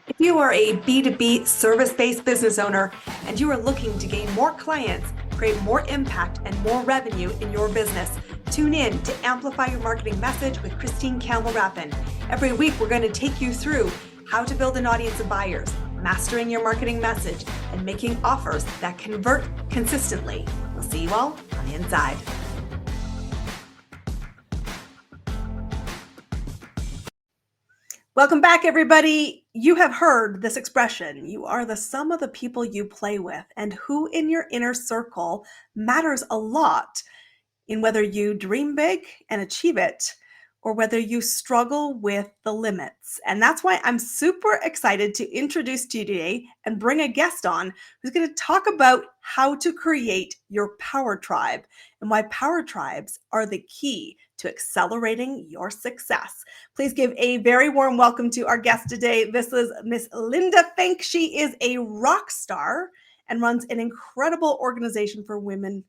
If you are a B2B service-based business owner and you are looking to gain more clients, create more impact and more revenue in your business, tune in to Amplify Your Marketing Message with Christine Campbell-Rappin. Every week, we're going to take you through how to build an audience of buyers, mastering your marketing message, and making offers that convert consistently. We'll see you all on the inside. Welcome back, everybody. You have heard this expression, you are the sum of the people you play with, and who in your inner circle matters a lot in whether you dream big and achieve it, or whether you struggle with the limits. And that's why I'm super excited to introduce to you today and bring a guest on who's going to talk about how to create your power tribe and why power tribes are the key to accelerating your success. Please give a very warm welcome to our guest today. This is Miss Linda Fink. She is a rock star and runs an incredible organization for women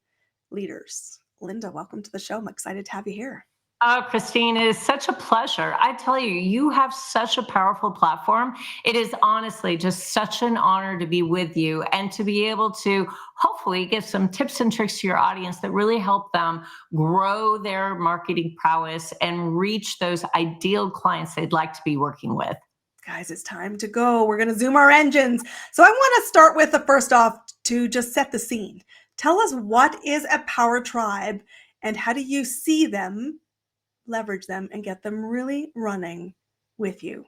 leaders. Linda, welcome to the show. I'm excited to have you here. Oh, Christine, it is such a pleasure. I tell you, you have such a powerful platform. It is honestly just such an honor to be with you and to be able to hopefully give some tips and tricks to your audience that really help them grow their marketing prowess and reach those ideal clients they'd like to be working with. Guys, it's time to go. We're going to zoom our engines. So I want to start with the first off to just set the scene. Tell us, what is a power tribe and how do you see them, leverage them, and get them really running with you?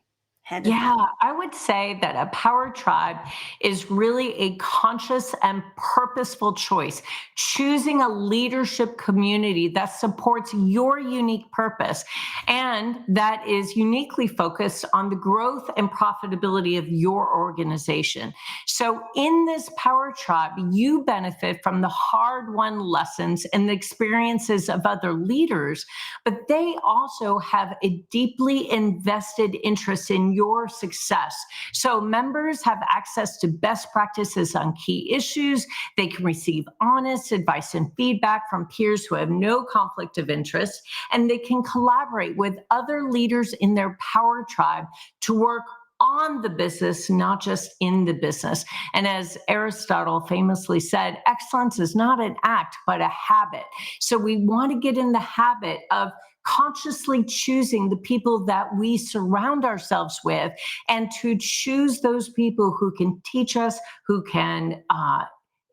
Yeah, I would say that a power tribe is really a conscious and purposeful choice, choosing a leadership community that supports your unique purpose and that is uniquely focused on the growth and profitability of your organization. So in this power tribe, you benefit from the hard-won lessons and the experiences of other leaders, but they also have a deeply invested interest in your success. So members have access to best practices on key issues. They can receive honest advice and feedback from peers who have no conflict of interest, and they can collaborate with other leaders in their power tribe to work on the business, not just in the business. And as Aristotle famously said, excellence is not an act, but a habit. So we want to get in the habit of consciously choosing the people that we surround ourselves with and to choose those people who can teach us, who can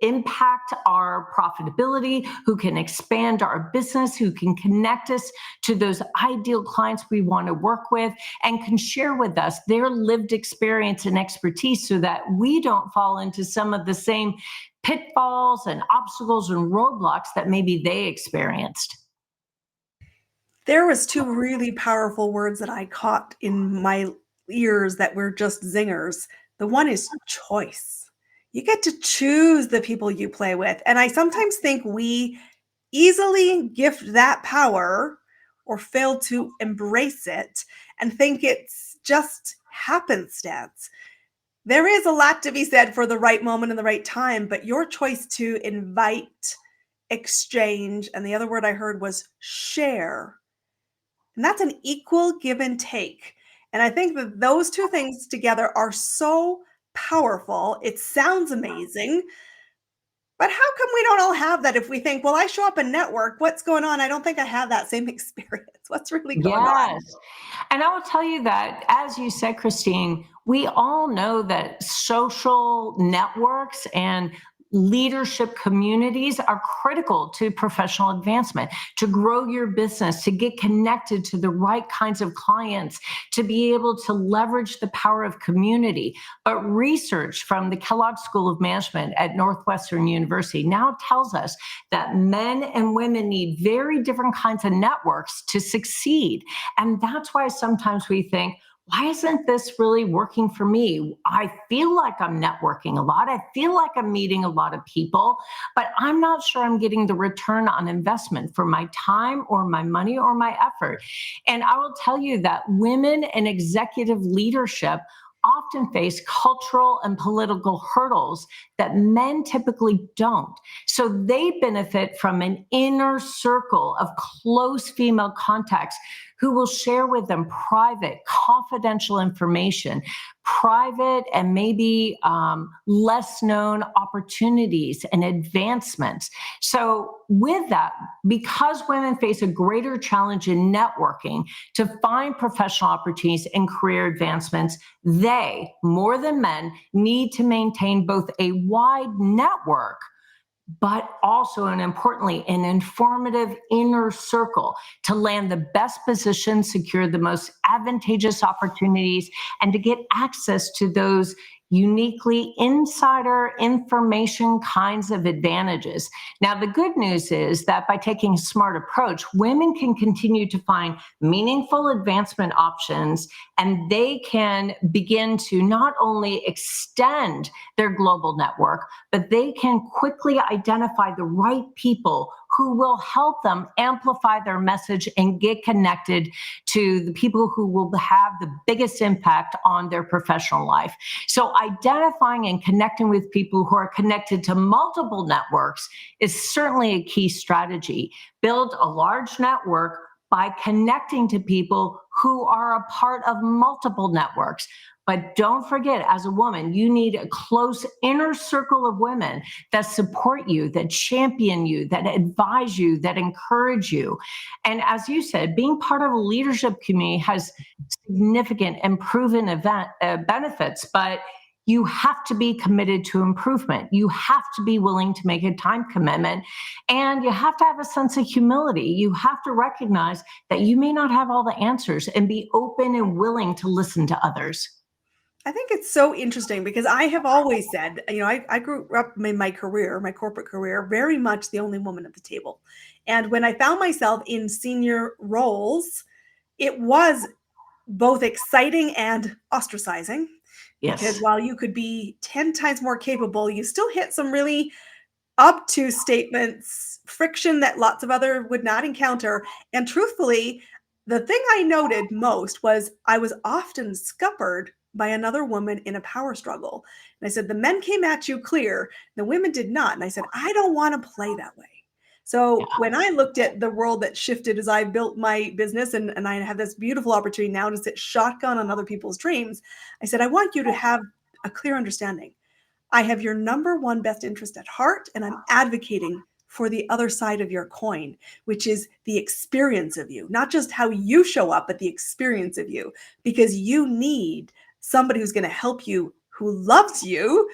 impact our profitability, who can expand our business, who can connect us to those ideal clients we want to work with, and can share with us their lived experience and expertise so that we don't fall into some of the same pitfalls and obstacles and roadblocks that maybe they experienced. There was two really powerful words that I caught in my ears that were just zingers. The one is choice. You get to choose the people you play with. And I sometimes think we easily gift that power or fail to embrace it and think it's just happenstance. There is a lot to be said for the right moment and the right time, but your choice to invite, exchange, and the other word I heard was share. And that's an equal give and take. And I think that those two things together are so powerful. It sounds amazing. But how come we don't all have that? If we think, well, I show up in network, what's going on? I don't think I have that same experience. What's really going on? Yes. And I will tell you that, as you said, Christine, we all know that social networks and leadership communities are critical to professional advancement, to grow your business, to get connected to the right kinds of clients, to be able to leverage the power of community. But research from the Kellogg School of Management at Northwestern University now tells us that men and women need very different kinds of networks to succeed. And that's why sometimes we think, why isn't this really working for me? I feel like I'm networking a lot. I feel like I'm meeting a lot of people, but I'm not sure I'm getting the return on investment for my time or my money or my effort. And I will tell you that women in executive leadership often face cultural and political hurdles that men typically don't. So they benefit from an inner circle of close female contacts who will share with them private, confidential information, private and maybe less known opportunities and advancements. So, with that, because women face a greater challenge in networking to find professional opportunities and career advancements, they, more than men, need to maintain both a wide network, but also, and importantly, an informative inner circle to land the best positions, secure the most advantageous opportunities, and to get access to those uniquely insider information kinds of advantages. Now, the good news is that by taking a smart approach, women can continue to find meaningful advancement options, and they can begin to not only extend their global network, but they can quickly identify the right people who will help them amplify their message and get connected to the people who will have the biggest impact on their professional life. So identifying and connecting with people who are connected to multiple networks is certainly a key strategy. Build a large network by connecting to people who are a part of multiple networks. But don't forget, as a woman, you need a close inner circle of women that support you, that champion you, that advise you, that encourage you. And as you said, being part of a leadership community has significant and proven benefits, but you have to be committed to improvement. You have to be willing to make a time commitment, and you have to have a sense of humility. You have to recognize that you may not have all the answers and be open and willing to listen to others. I think it's so interesting because I have always said, I grew up in my career, my corporate career, very much the only woman at the table. And when I found myself in senior roles, it was both exciting and ostracizing because Yes. while you could be 10 times more capable, you still hit some really obtuse statements, friction that lots of other would not encounter. And truthfully, the thing I noted most was I was often scuppered by another woman in a power struggle. And I said, the men came at you clear, the women did not. And I said, I don't want to play that way. So Yeah. when I looked at the world that shifted as I built my business and I have this beautiful opportunity now to sit shotgun on other people's dreams, I said, I want you to have a clear understanding. I have your number one best interest at heart, and I'm advocating for the other side of your coin, which is the experience of you, not just how you show up, but the experience of you, because you need somebody who's going to help you, who loves you,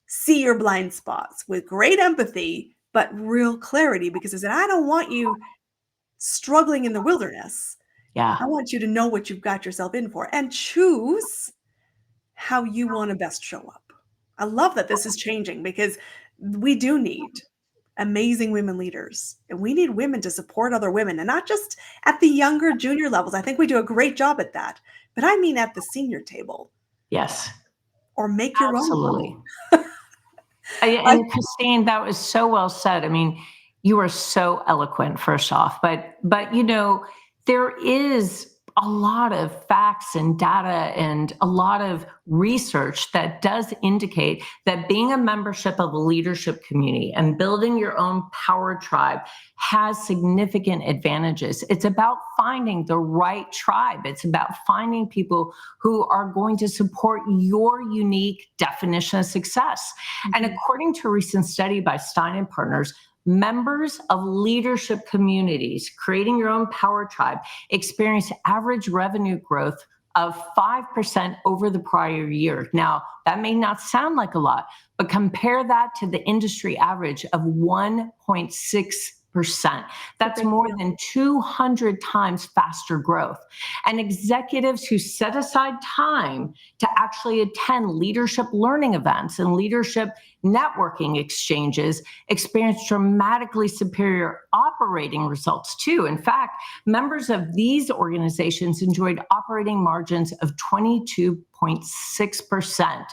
see your blind spots with great empathy, but real clarity. Because I said, I don't want you struggling in the wilderness. Yeah. I want you to know what you've got yourself in for and choose how you want to best show up. I love that this is changing because we do need amazing women leaders and we need women to support other women and not just at the younger junior levels. I think we do a great job at that, but I mean at the senior table Yes. or make your own Absolutely. call. I, And Christine, that was so well said. I mean, you are so eloquent, first off, but there is a lot of facts and data and a lot of research that does indicate that being a membership of a leadership community and building your own power tribe has significant advantages. It's about finding the right tribe. It's about finding people who are going to support your unique definition of success. And according to a recent study by Stein and Partners, members of leadership communities creating your own power tribe experience average revenue growth of 5% over the prior year. Now, that may not sound like a lot, but compare that to the industry average of 1.6%. That's more than 200 times faster growth. And executives who set aside time to actually attend leadership learning events and leadership networking exchanges experience dramatically superior operating results too. In fact, members of these organizations enjoyed operating margins of 22.6%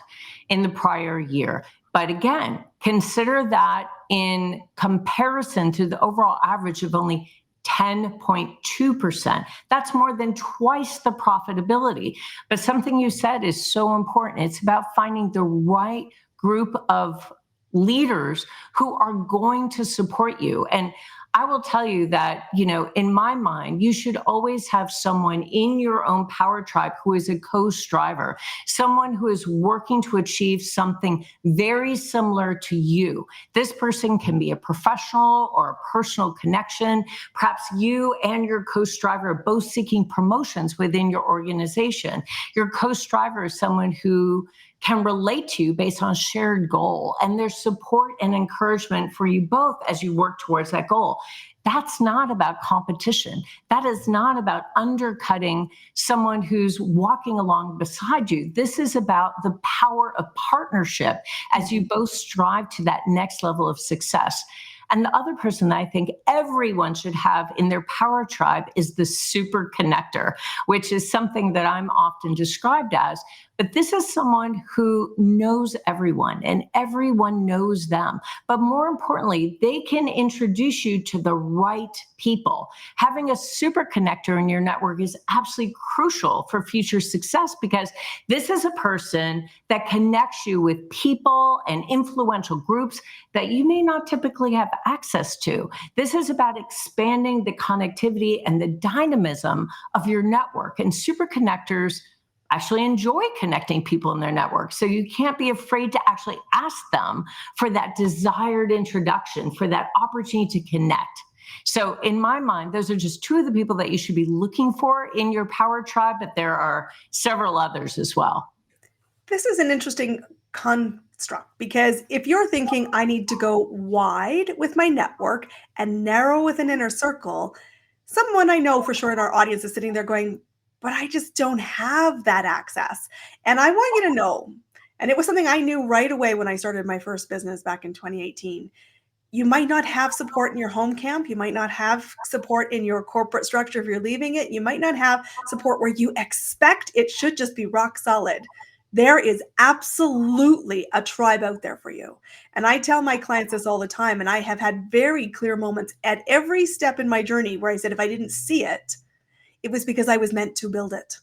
in the prior year. But again, consider that in comparison to the overall average of only 10.2%. That's more than twice the profitability. But something you said is so important. It's about finding the right group of leaders who are going to support you. And I will tell you that, in my mind, you should always have someone in your own power tribe who is a co-striver, someone who is working to achieve something very similar to you. This person can be a professional or a personal connection. Perhaps you and your co-striver are both seeking promotions within your organization. Your co-striver is someone who can relate to you based on a shared goal, and there's support and encouragement for you both as you work towards that goal. That's not about competition. That is not about undercutting someone who's walking along beside you. This is about the power of partnership as you both strive to that next level of success. And the other person that I think everyone should have in their power tribe is the super connector, which is something that I'm often described as. But this is someone who knows everyone and everyone knows them. But more importantly, they can introduce you to the right people. Having a super connector in your network is absolutely crucial for future success, because this is a person that connects you with people and influential groups that you may not typically have access to. This is about expanding the connectivity and the dynamism of your network. And super connectors actually enjoy connecting people in their network. So you can't be afraid to actually ask them for that desired introduction, for that opportunity to connect. So in my mind, those are just two of the people that you should be looking for in your power tribe, but there are several others as well. This is an interesting construct, because if you're thinking I need to go wide with my network and narrow with an inner circle, someone I know for sure in our audience is sitting there going, but I just don't have that access. And I want you to know, and it was something I knew right away when I started my first business back in 2018. You might not have support in your home camp. You might not have support in your corporate structure if you're leaving it. You might not have support where you expect it should just be rock solid. There is absolutely a tribe out there for you. And I tell my clients this all the time, and I have had very clear moments at every step in my journey where I said, if I didn't see it, it was because I was meant to build it.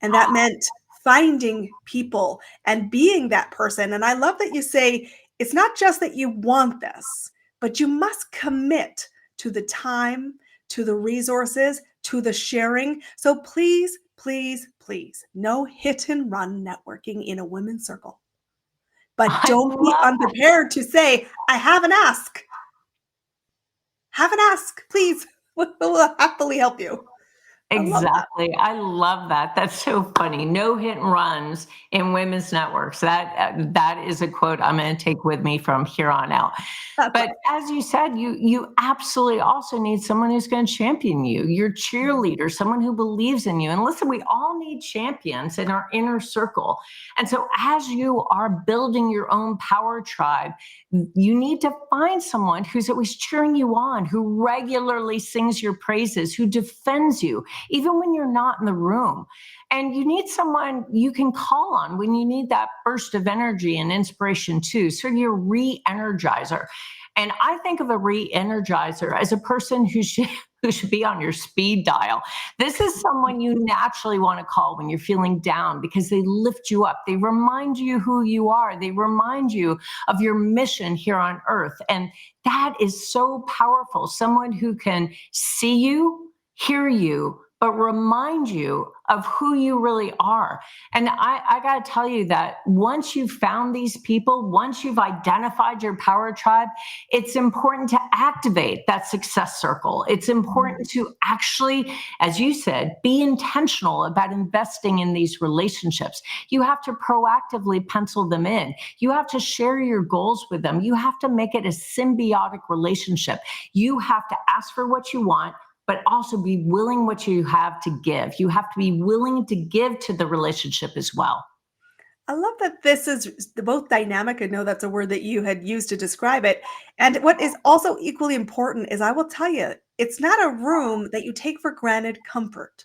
And that meant finding people and being that person. And I love that you say, it's not just that you want this, but you must commit to the time, to the resources, to the sharing. So please, please, please, no hit and run networking in a women's circle. But I don't be love unprepared to say, I have an ask. Have an ask, please. We'll happily help you. I love that. Exactly. I love that. That's so funny. No hit and runs in women's networks. That is a quote I'm going to take with me from here on out. That's But as you said, you absolutely also need someone who's going to champion you, your cheerleader, someone who believes in you. And listen, we all need champions in our inner circle. And so as you are building your own power tribe, you need to find someone who's always cheering you on, who regularly sings your praises, who defends you, even when you're not in the room. And you need someone you can call on when you need that burst of energy and inspiration too. So you're a re-energizer. And I think of a re-energizer as a person who should be on your speed dial. This is someone you naturally want to call when you're feeling down, because they lift you up. They remind you who you are. They remind you of your mission here on earth. And that is so powerful. Someone who can see you, hear you, but remind you of who you really are. And I got to tell you that once you've found these people, once you've identified your power tribe, it's important to activate that success circle. It's important to actually, as you said, be intentional about investing in these relationships. You have to proactively pencil them in. You have to share your goals with them. You have to make it a symbiotic relationship. You have to ask for what you want, but also be willing what you have to give. You have to be willing to give to the relationship as well. I love that this is both dynamic. I know that's a word that you had used to describe it. And what is also equally important is, I will tell you, it's not a room that you take for granted comfort.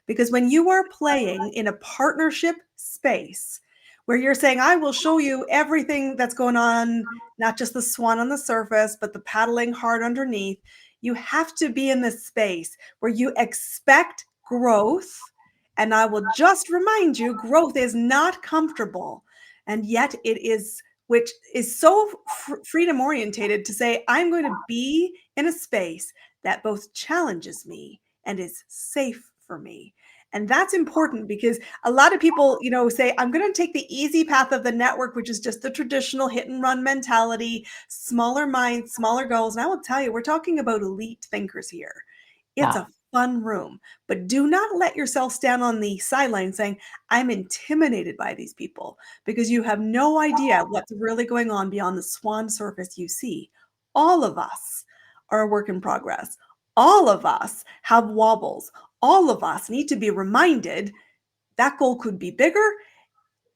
Because when you are playing in a partnership space where you're saying, I will show you everything that's going on, not just the swan on the surface, but the paddling hard underneath, you have to be in this space where you expect growth. And I will just remind you, growth is not comfortable. And yet it is which is so freedom orientated to say, I'm going to be in a space that both challenges me and is safe for me. And that's important because a lot of people, say, I'm going to take the easy path of the network, which is just the traditional hit and run mentality, smaller minds, smaller goals. And I will tell you, we're talking about elite thinkers here. It's Yeah. a fun room, but do not let yourself stand on the sideline saying, I'm intimidated by these people, because you have no idea what's really going on beyond the swan surface you see. All of us are a work in progress. All of us have wobbles. All of us need to be reminded that goal could be bigger.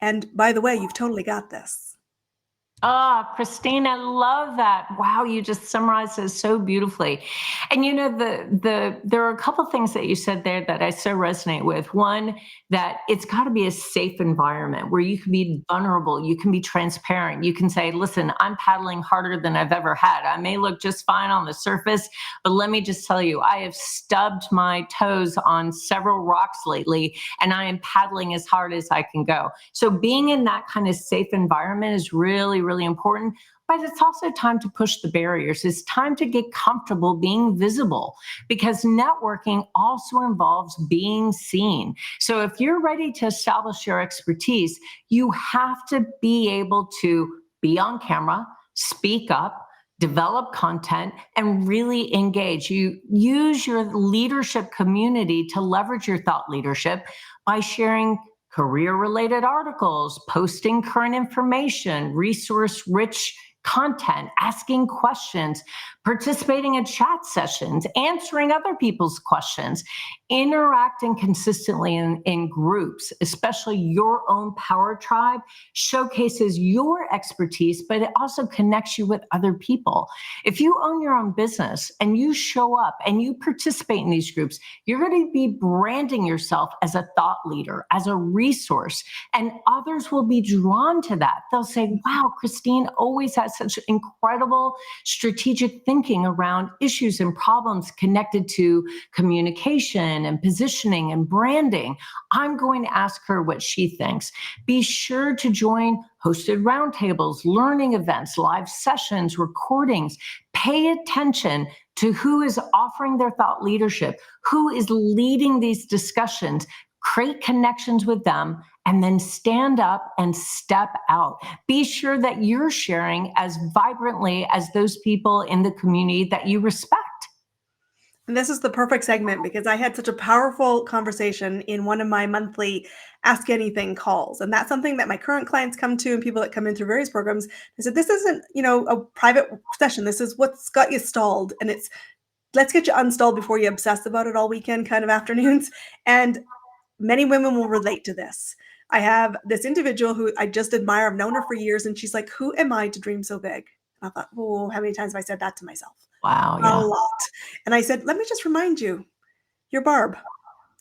And by the way, you've totally got this. Ah, Christine, I love that. Wow, you just summarized it so beautifully. And there are a couple of things that you said there that I so resonate with. One, that it's got to be a safe environment where you can be vulnerable, you can be transparent, you can say, listen, I'm paddling harder than I've ever had. I may look just fine on the surface, but let me just tell you, I have stubbed my toes on several rocks lately, and I am paddling as hard as I can go. So being in that kind of safe environment is really, really important. But it's also time to push the barriers. It's time to get comfortable being visible, because networking also involves being seen. So if you're ready to establish your expertise, you have to be able to be on camera, speak up, develop content, and really engage. You use your leadership community to leverage your thought leadership by sharing career related articles, posting current information, resource rich content, asking questions, participating in chat sessions, answering other people's questions, interacting consistently in groups, especially your own power tribe, showcases your expertise, but it also connects you with other people. If you own your own business and you show up and you participate in these groups, you're going to be branding yourself as a thought leader, as a resource, and others will be drawn to that. They'll say, wow, Christine always has such incredible strategic thinking around issues and problems connected to communication and positioning and branding. I'm going to ask her what she thinks. Be sure to join hosted roundtables, learning events, live sessions, recordings. Pay attention to who is offering their thought leadership, who is leading these discussions. Create connections with them, and then stand up and step out. Be sure that you're sharing as vibrantly as those people in the community that you respect. And this is the perfect segment because I had such a powerful conversation in one of my monthly Ask Anything calls. And that's something that my current clients come to and people that come in through various programs. They said, this isn't, a private session. This is what's got you stalled. And it's, let's get you unstalled before you obsess about it all weekend kind of afternoons. And many women will relate to this. I have this individual who I just admire. I've known her for years. And she's like, who am I to dream so big? And I thought, oh, how many times have I said that to myself? Wow, A yeah. lot. And I said, let me just remind you, you're Barb.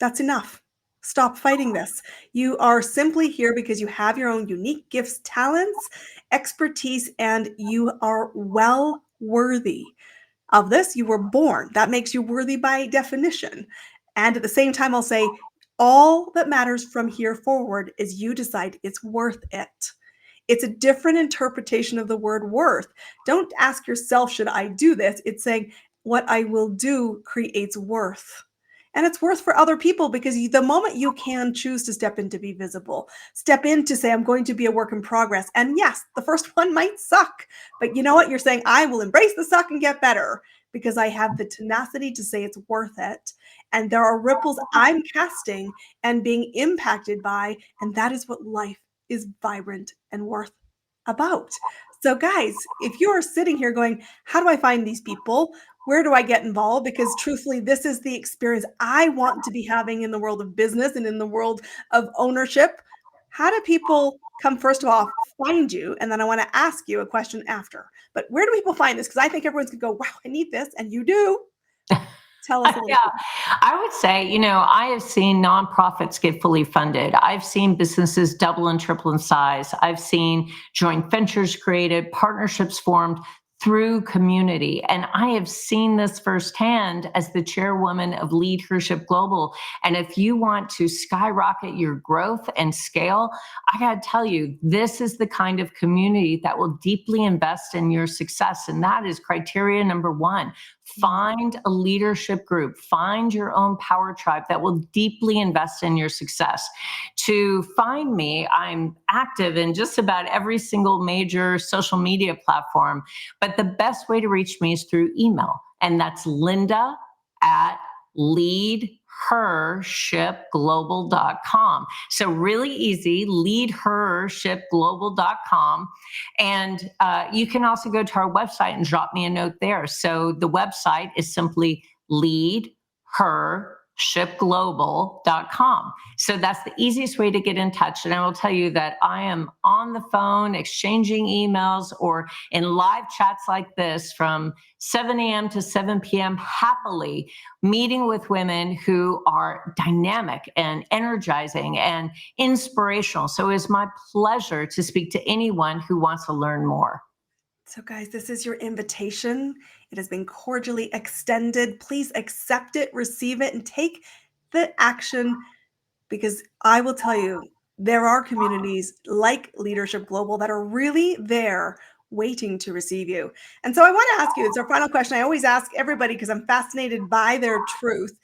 That's enough. Stop fighting this. You are simply here because you have your own unique gifts, talents, expertise, and you are well worthy of this. You were born. That makes you worthy by definition. And at the same time, I'll say, all that matters from here forward is you decide it's worth it. It's a different interpretation of the word worth. Don't ask yourself, should I do this? It's saying, what I will do creates worth. And it's worth for other people because the moment you can choose to step in to be visible, step in to say, I'm going to be a work in progress. And yes, the first one might suck, but you know what? You're saying, I will embrace the suck and get better because I have the tenacity to say it's worth it. And there are ripples I'm casting and being impacted by. And that is what life is vibrant and worth about. So, guys, if you are sitting here going, how do I find these people? Where do I get involved? Because truthfully, this is the experience I want to be having in the world of business and in the world of ownership. How do people come, first of all, find you? And then I want to ask you a question after. But where do people find this? Because I think everyone's going to go, wow, I need this. And you do. Tell us a little Yeah, I would say, I have seen nonprofits get fully funded. I've seen businesses double and triple in size. I've seen joint ventures created, partnerships formed through community. And I have seen this firsthand as the chairwoman of Leadership Global. And if you want to skyrocket your growth and scale, I got to tell you, this is the kind of community that will deeply invest in your success. And that is criteria number one. Find a leadership group, find your own power tribe that will deeply invest in your success. To find me, I'm active in just about every single major social media platform, but the best way to reach me is through email. And that's Linda at leadhershipglobal.com. So really easy, leadhershipglobal.com. And you can also go to our website and drop me a note there. So the website is simply leadhershipglobal.com. So that's the easiest way to get in touch. And I will tell you that I am on the phone exchanging emails or in live chats like this from 7 a.m. to 7 p.m. happily meeting with women who are dynamic and energizing and inspirational. So it's my pleasure to speak to anyone who wants to learn more. So guys, this is your invitation. It has been cordially extended. Please accept it, receive it, and take the action, because I will tell you, there are communities like Leadership Global that are really there waiting to receive you. And so I want to ask you, it's our final question. I always ask everybody because I'm fascinated by their truth.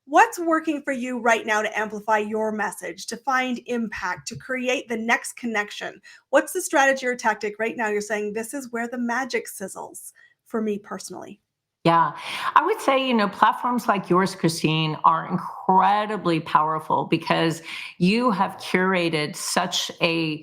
What's working for you right now to amplify your message, to find impact, to create the next connection? What's the strategy or tactic right now you're saying, this is where the magic sizzles for me personally? Yeah, I would say, platforms like yours, Christine, are incredibly powerful because you have curated such a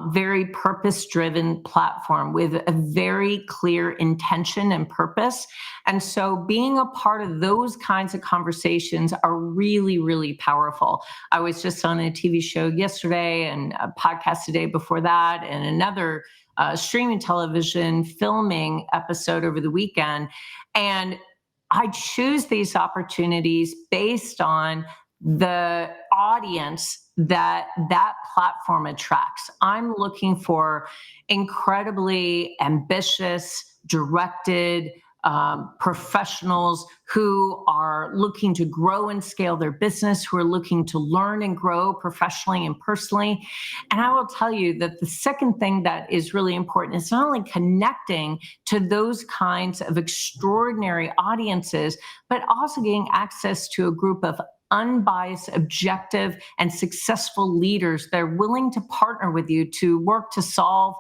very purpose-driven platform with a very clear intention and purpose. And so being a part of those kinds of conversations are really, really powerful. I was just on a TV show yesterday and a podcast today before that, and another streaming television filming episode over the weekend. And I choose these opportunities based on the audience that platform attracts. I'm looking for incredibly ambitious, directed professionals who are looking to grow and scale their business, who are looking to learn and grow professionally and personally. And I will tell you that the second thing that is really important is not only connecting to those kinds of extraordinary audiences, but also getting access to a group of unbiased, objective, and successful leaders that are willing to partner with you to work to solve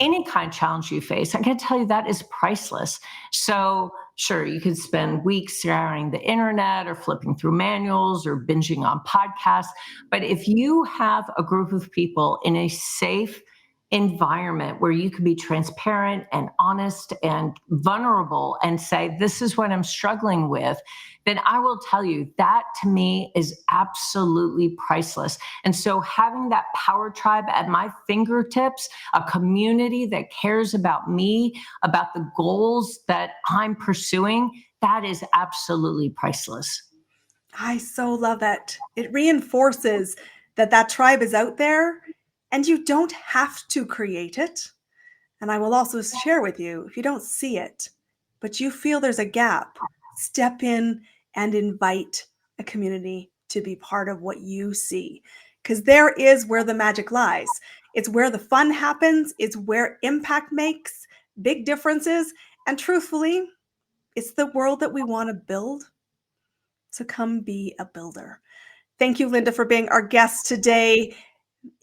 any kind of challenge you face. I can tell you that is priceless. So sure, you could spend weeks scouring the internet or flipping through manuals or binging on podcasts. But if you have a group of people in a safe environment where you can be transparent and honest and vulnerable and say, this is what I'm struggling with, then I will tell you that to me is absolutely priceless. And so having that power tribe at my fingertips, a community that cares about me, about the goals that I'm pursuing, that is absolutely priceless. I so love that. It reinforces that tribe is out there and you don't have to create it. And I will also share with you, if you don't see it, but you feel there's a gap, step in and invite a community to be part of what you see. Because there is where the magic lies. It's where the fun happens. It's where impact makes big differences. And truthfully, it's the world that we want to build. So come be a builder. Thank you, Linda, for being our guest today.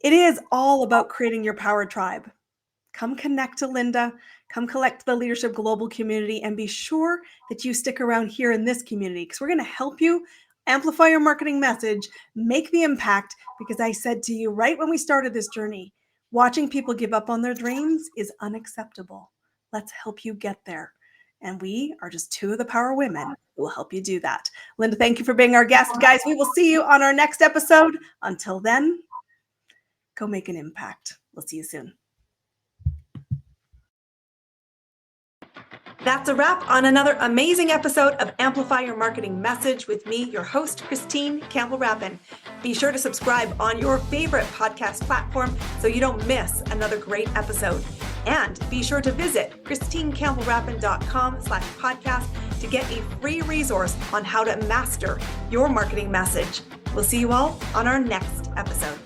It is all about creating your power tribe. Come connect to Linda, come collect the Leadership Global community, and be sure that you stick around here in this community because we're going to help you amplify your marketing message, make the impact, because I said to you right when we started this journey, watching people give up on their dreams is unacceptable. Let's help you get there. And we are just two of the power women who will help you do that. Linda, thank you for being our guest. Guys, we will see you on our next episode. Until then, go make an impact. We'll see you soon. That's a wrap on another amazing episode of Amplify Your Marketing Message with me, your host, Christine Campbell-Rappin. Be sure to subscribe on your favorite podcast platform so you don't miss another great episode. And be sure to visit christinecampbellrappin.com/podcast to get a free resource on how to master your marketing message. We'll see you all on our next episode.